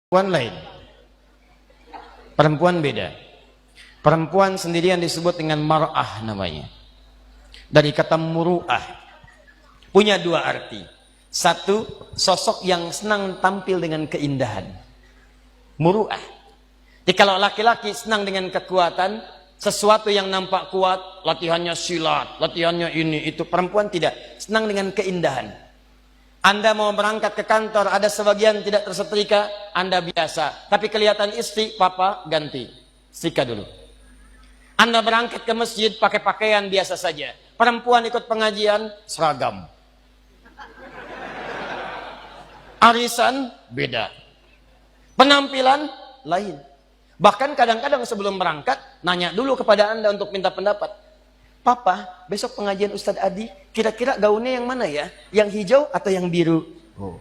Perempuan lain. Perempuan beda. Perempuan sendirian disebut dengan mar'ah namanya. Dari kata muru'ah. Punya dua arti. Satu, sosok yang senang tampil dengan keindahan. Muru'ah. Jadi kalau laki-laki senang dengan kekuatan, sesuatu yang nampak kuat, latihannya silat, latihannya ini, itu. Perempuan tidak. Senang dengan keindahan. Anda mau berangkat ke kantor, ada sebagian tidak tersetrika, Anda biasa. Tapi kelihatan istri, papa ganti. Setrika dulu. Anda berangkat ke masjid, pakai pakaian biasa saja. Perempuan ikut pengajian, seragam. Arisan, beda. Penampilan, lain. Bahkan kadang-kadang sebelum berangkat, nanya dulu kepada Anda untuk minta pendapat. Papa, besok pengajian Ustadz Adi, kira-kira gaunnya yang mana ya? Yang hijau atau yang biru? Oh.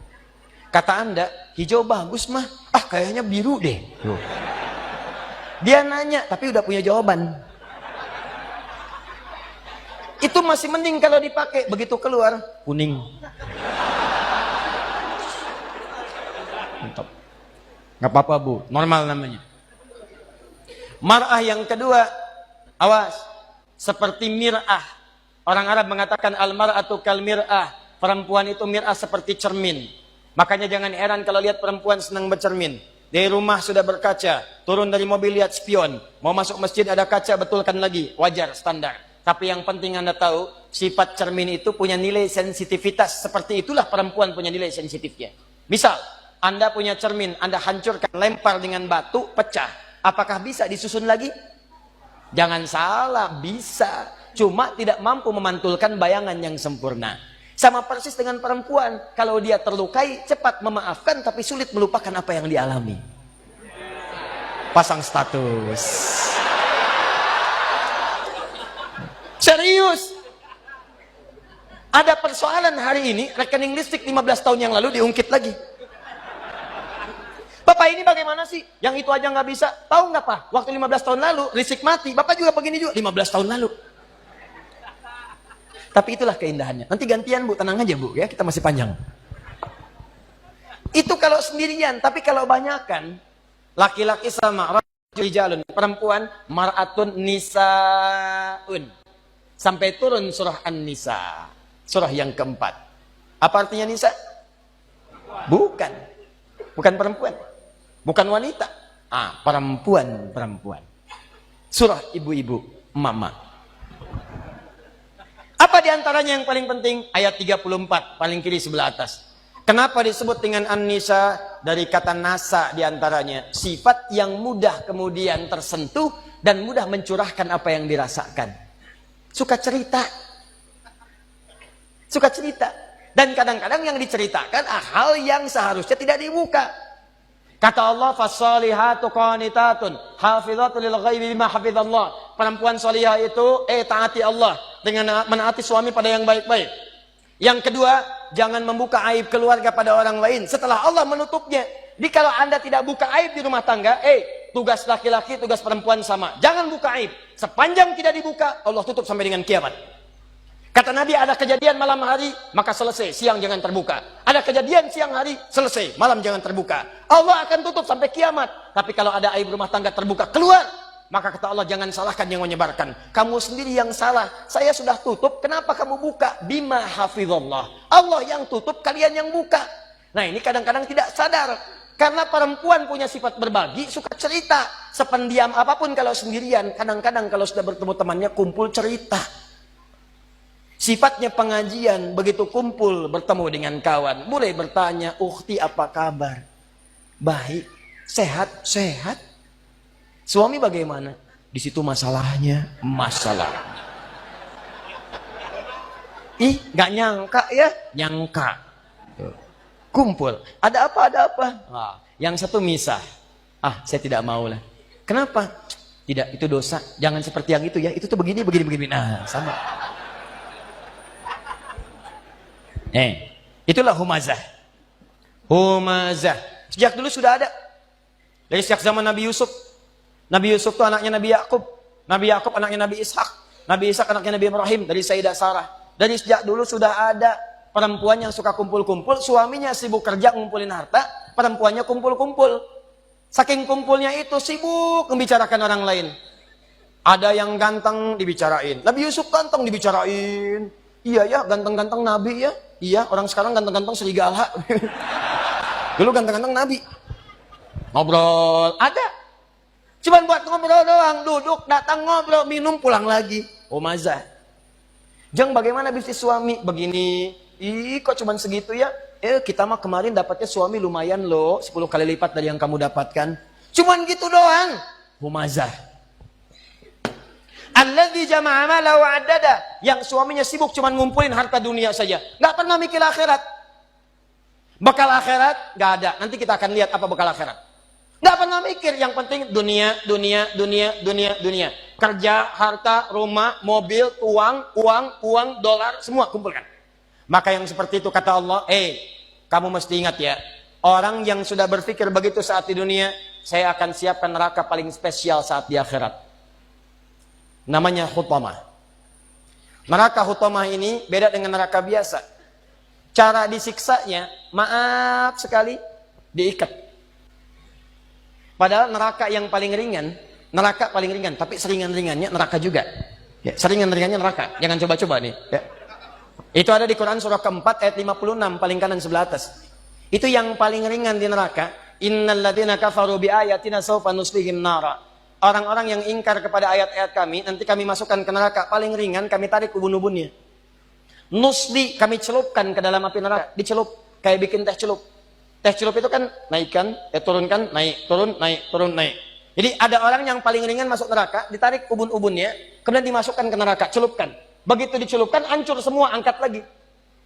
Kata Anda, hijau bagus mah. Ah, kayaknya biru deh. Oh. Dia nanya, tapi udah punya jawaban. Itu masih mending kalau dipakai. Begitu keluar, kuning. Mantap. Nggak apa-apa, Bu. Normal namanya. Mar'ah yang kedua, awas. Seperti mir'ah. Orang Arab mengatakan al-mar'atu kal mir'ah. Perempuan itu mir'ah seperti cermin. Makanya jangan heran kalau lihat perempuan senang bercermin. Dari rumah sudah berkaca, turun dari mobil lihat spion. Mau masuk masjid ada kaca, betulkan lagi. Wajar, standar. Tapi yang penting Anda tahu, sifat cermin itu punya nilai sensitivitas. Seperti itulah perempuan punya nilai sensitifnya. Misal, Anda punya cermin, Anda hancurkan, lempar dengan batu, pecah. Apakah bisa disusun lagi? Jangan salah, bisa. Cuma tidak mampu memantulkan bayangan yang sempurna. Sama persis dengan perempuan. Kalau dia terlukai, cepat memaafkan, tapi sulit melupakan apa yang dialami. Pasang status. Serius. Ada persoalan hari ini, rekening listrik 15 tahun yang lalu diungkit lagi. Bapak ini bagaimana sih? Yang itu aja nggak bisa. Tahu nggak Pak? Waktu 15 tahun lalu, listrik mati. Bapak juga begini juga. 15 tahun lalu. Tapi itulah keindahannya. Nanti gantian Bu, tenang aja Bu. Ya, kita masih panjang. Itu kalau sendirian. Tapi kalau banyakan, laki-laki sama rijalun, perempuan, mar'atun nisaun. Sampai turun surah An-Nisa. Surah yang keempat. Apa artinya nisa? Bukan. Bukan perempuan. Bukan wanita. Perempuan. Surah ibu-ibu, mama. Apa diantaranya yang paling penting? Ayat 34, paling kiri sebelah atas. Kenapa disebut dengan An-Nisa? Dari kata nasa diantaranya. Sifat yang mudah kemudian tersentuh dan mudah mencurahkan apa yang dirasakan. Suka cerita. Suka cerita. Dan kadang-kadang yang diceritakan hal yang seharusnya tidak dibuka. Kata Allah, "Fassalihatu qanitatun, hafizatun lil ghaibi bima hafizallah." Perempuan salihah itu taati Allah dengan menaati suami pada yang baik-baik. Yang kedua, jangan membuka aib keluarga pada orang lain setelah Allah menutupnya. Jadi kalau Anda tidak buka aib di rumah tangga, tugas laki-laki, tugas perempuan sama. Jangan buka aib. Sepanjang tidak dibuka, Allah tutup sampai dengan kiamat. Kata Nabi, ada kejadian malam hari, maka selesai, siang jangan terbuka. Ada kejadian siang hari, selesai, malam jangan terbuka. Allah akan tutup sampai kiamat. Tapi kalau ada aib rumah tangga terbuka, keluar. Maka kata Allah, jangan salahkan yang menyebarkan. Kamu sendiri yang salah. Saya sudah tutup, kenapa kamu buka? Bima hafizallah. Allah yang tutup, kalian yang buka. Nah ini kadang-kadang tidak sadar. Karena perempuan punya sifat berbagi, suka cerita. Sependiam apapun kalau sendirian. Kadang-kadang kalau sudah bertemu temannya, kumpul cerita. Sifatnya pengajian, begitu kumpul bertemu dengan kawan, mulai bertanya, "Ukhti apa kabar?" "Baik." "Sehat?" "Sehat." "Suami bagaimana?" "Di situ masalahnya." "Masalah." "Ih, nggak nyangka ya?" "Nyangka." Kumpul, "Ada apa, ada apa?" Yang satu misah. Saya tidak mau lah." "Kenapa?" "Tidak, itu dosa. Jangan seperti yang itu ya. Itu tuh begini. Nah, sama. Itulah humazah. Humazah. Sejak dulu sudah ada. Dari sejak zaman Nabi Yusuf. Nabi Yusuf itu anaknya Nabi Yakub. Nabi Yakub anaknya Nabi Ishak. Nabi Ishak anaknya Nabi Ibrahim. Dari Sayyidah Sarah. Dari sejak dulu sudah ada perempuan yang suka kumpul-kumpul. Suaminya sibuk kerja ngumpulin harta. Perempuannya kumpul-kumpul. Saking kumpulnya itu sibuk membicarakan orang lain. Ada yang ganteng dibicarain. Nabi Yusuf ganteng dibicarain. Iya ya, ganteng-ganteng Nabi ya. Iya, orang sekarang ganteng-ganteng serigala. Dulu ganteng-ganteng Nabi. Ngobrol, ada. Cuman buat ngobrol doang, duduk, datang ngobrol, minum, pulang lagi. Oh mazah. Jeng, bagaimana bisnis suami? Begini. Ih, kok cuman segitu ya? Kita mah kemarin dapatnya suami lumayan loh, 10 kali lipat dari yang kamu dapatkan. Cuman gitu doang. Humazah. Alladzi jama'a malahu 'addada, yang suaminya sibuk cuman ngumpulin harta dunia saja, enggak pernah mikir akhirat. Bekal akhirat enggak ada. Nanti kita akan lihat apa bekal akhirat. Enggak pernah mikir, yang penting dunia. Kerja, harta, rumah, mobil, uang, dolar, semua kumpulkan. Maka yang seperti itu kata Allah, kamu mesti ingat ya, orang yang sudah berpikir begitu saat di dunia, saya akan siapkan neraka paling spesial saat di akhirat. Namanya Hutamah. Neraka Hutamah ini beda dengan neraka biasa. Cara disiksanya, maaf sekali, diikat. Padahal neraka yang paling ringan, tapi seringan-ringannya neraka juga. Ya, seringan-ringannya neraka. Jangan coba-coba nih. Ya. Itu ada di Quran surah keempat ayat 56, paling kanan sebelah atas. Itu yang paling ringan di neraka. Innal ladzina kafaru bi ayatina sawfa nuslihim nara. Orang-orang yang ingkar kepada ayat-ayat kami, nanti kami masukkan ke neraka. Paling ringan kami tarik ubun-ubunnya. Nusli kami celupkan ke dalam api neraka. Dicelup, kayak bikin teh celup. Teh celup itu kan naikkan, turunkan, naik, turun, naik. Jadi ada orang yang paling ringan masuk neraka, ditarik ubun-ubunnya, kemudian dimasukkan ke neraka, celupkan. Begitu dicelupkan, hancur semua, angkat lagi.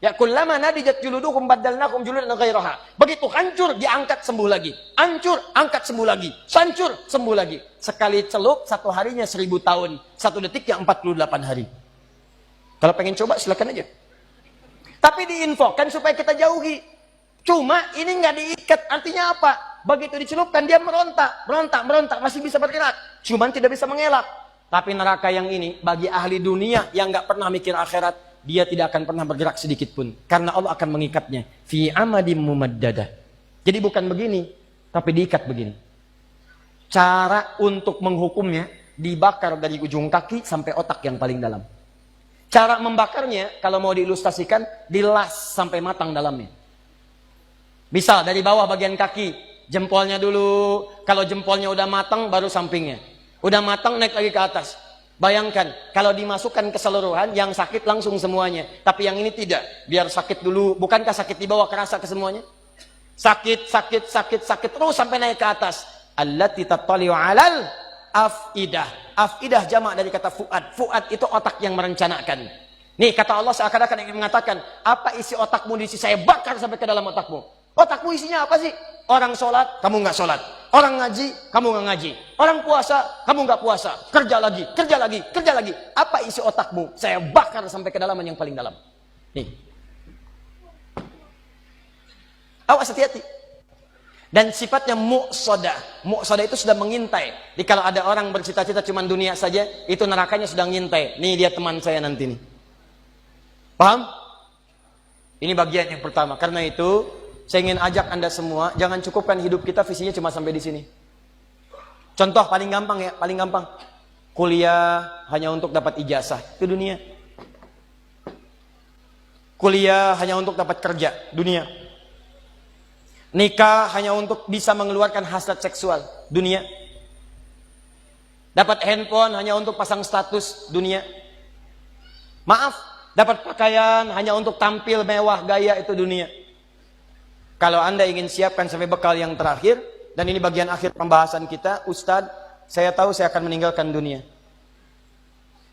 Ya kullama nadijat juluduhum baddalnakum juludan ghairaha. Begitu hancur, diangkat sembuh lagi. Hancur, angkat sembuh lagi. Hancur, sembuh lagi. Sekali celup, 1 harinya 1000 tahun. 1 detiknya 48 hari. Kalau pengen coba, silakan aja. Tapi diinfokan supaya kita jauhi. Cuma ini nggak diikat, artinya apa? Begitu dicelupkan, dia merontak, masih bisa bergerak. Cuman tidak bisa mengelak. Tapi neraka yang ini, bagi ahli dunia yang nggak pernah mikir akhirat, dia tidak akan pernah bergerak sedikit pun. Karena Allah akan mengikatnya. Fi amadim mumaddadah. Jadi bukan begini, tapi diikat begini. Cara untuk menghukumnya, dibakar dari ujung kaki sampai otak yang paling dalam. Cara membakarnya, kalau mau diilustrasikan, dilas sampai matang dalamnya. Misal dari bawah bagian kaki, jempolnya dulu. Kalau jempolnya udah matang, baru sampingnya. Udah matang, naik lagi ke atas. Bayangkan, kalau dimasukkan keseluruhan, yang sakit langsung semuanya. Tapi yang ini tidak. Biar sakit dulu. Bukankah sakit di bawah kerasa ke semuanya? Sakit, terus sampai naik ke atas. Allati tattali'u 'alal afidah. Afidah jamak dari kata fuad. Fuad itu otak yang merencanakan. Nih, kata Allah seakan-akan ingin mengatakan, apa isi otakmu diisi saya bakar sampai ke dalam otakmu. Otakmu isinya apa sih? Orang sholat, kamu nggak sholat. Orang ngaji, kamu nggak ngaji. Orang puasa, kamu nggak puasa. Kerja lagi. Apa isi otakmu? Saya bakar sampai kedalaman yang paling dalam. Nih. Awas hati-hati. Dan sifatnya muqsadah. Muqsadah itu sudah mengintai. Jadi kalau ada orang bercita-cita cuma dunia saja, itu nerakanya sudah ngintai. Nih dia teman saya nanti nih. Paham? Ini bagian yang pertama. Karena itu, saya ingin ajak Anda semua, jangan cukupkan hidup kita visinya cuma sampai di sini. Contoh paling gampang ya, paling gampang. Kuliah hanya untuk dapat ijazah, itu dunia. Kuliah hanya untuk dapat kerja, dunia. Nikah hanya untuk bisa mengeluarkan hasrat seksual, dunia. Dapat handphone hanya untuk pasang status, dunia. Maaf, dapat pakaian hanya untuk tampil mewah gaya, itu dunia. Kalau Anda ingin siapkan sampai bekal yang terakhir, dan ini bagian akhir pembahasan kita, Ustadz, saya tahu saya akan meninggalkan dunia.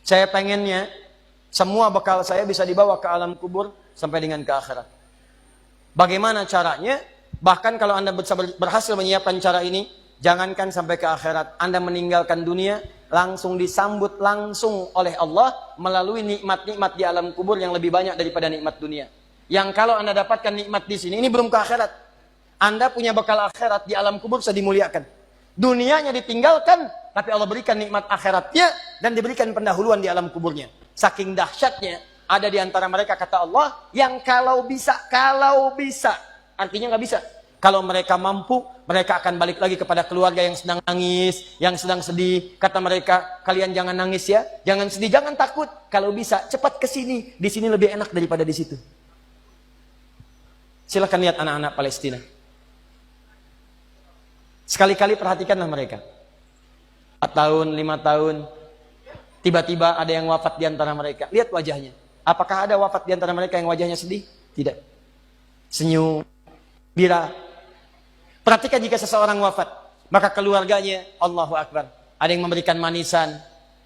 Saya pengennya, semua bekal saya bisa dibawa ke alam kubur, sampai dengan ke akhirat. Bagaimana caranya? Bahkan kalau Anda berhasil menyiapkan cara ini, jangankan sampai ke akhirat, Anda meninggalkan dunia, langsung disambut langsung oleh Allah, melalui nikmat-nikmat di alam kubur yang lebih banyak daripada nikmat dunia. Yang kalau Anda dapatkan nikmat di sini, ini belum ke akhirat. Anda punya bekal akhirat di alam kubur sudah dimuliakan. Dunianya ditinggalkan, tapi Allah berikan nikmat akhiratnya dan diberikan pendahuluan di alam kuburnya. Saking dahsyatnya, ada di antara mereka kata Allah, yang kalau bisa, artinya nggak bisa. Kalau mereka mampu, mereka akan balik lagi kepada keluarga yang sedang nangis, yang sedang sedih. Kata mereka, kalian jangan nangis ya, jangan sedih, jangan takut. Kalau bisa, cepat ke sini. Di sini lebih enak daripada di situ. Silakan lihat anak-anak Palestina. Sekali-kali perhatikanlah mereka. 4 tahun, 5 tahun, tiba-tiba ada yang wafat di antara mereka. Lihat wajahnya. Apakah ada wafat di antara mereka yang wajahnya sedih? Tidak. Senyum, bira. Perhatikan jika seseorang wafat, maka keluarganya, Allahu Akbar. Ada yang memberikan manisan,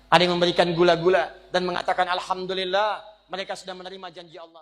ada yang memberikan gula-gula, dan mengatakan Alhamdulillah, mereka sudah menerima janji Allah.